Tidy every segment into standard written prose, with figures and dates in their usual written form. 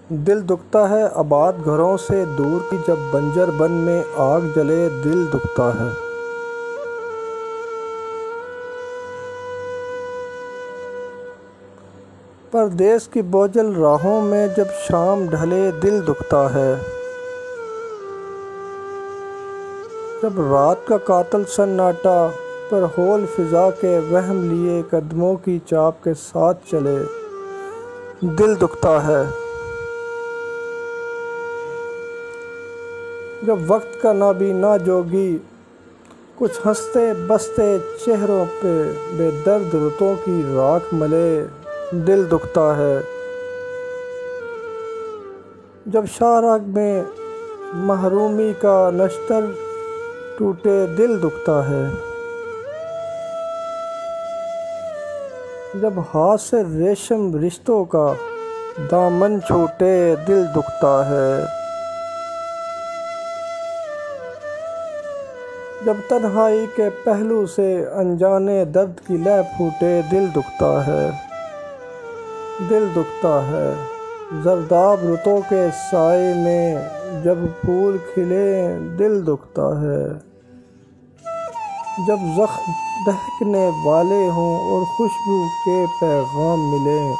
دل دکھتا ہے آباد گھروں سے دور کی، جب بنجر بن میں آگ جلے دل دکھتا ہے۔ پردیس کی بوجھل راہوں میں جب شام ڈھلے دل دکھتا ہے۔ جب رات کا قاتل سناٹا پر ہول فضا کے وہم لیے قدموں کی چاپ کے ساتھ چلے دل دکھتا ہے۔ جب وقت کا نابینا جوگی کچھ ہنستے بستے چہروں پہ بے درد رتوں کی راکھ ملے دل دکھتا ہے۔ جب شاہراہ میں محرومی کا نشتر ٹوٹے دل دکھتا ہے۔ جب ہاتھ سے ریشم رشتوں کا دامن چھوٹے دل دکھتا ہے۔ جب تنہائی کے پہلو سے انجانے درد کی لے پھوٹے دل دکھتا ہے۔ دل دکھتا ہے۔ زرداب رتوں کے سائے میں جب پھول کھلے دل دکھتا ہے۔ جب زخم دہکنے والے ہوں اور خوشبو کے پیغام ملیں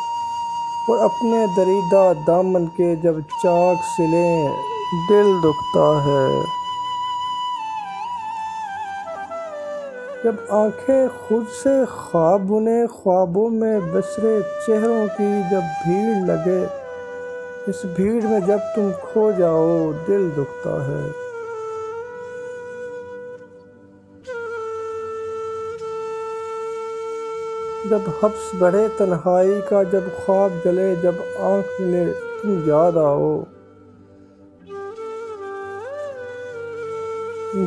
اور اپنے دریدہ دامن کے جب چاک سلیں دل دکھتا ہے۔ جب آنکھیں خود سے خواب بنیں خوابوں میں بسرے چہروں کی جب بھیڑ لگے، اس بھیڑ میں جب تم کھو جاؤ دل دکھتا ہے۔ جب حبس بڑھے تنہائی کا جب خواب جلے جب آنکھ ملے تم یاد آؤ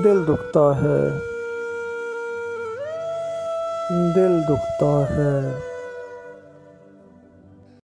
دل دکھتا ہے۔ دل دکھتا ہے۔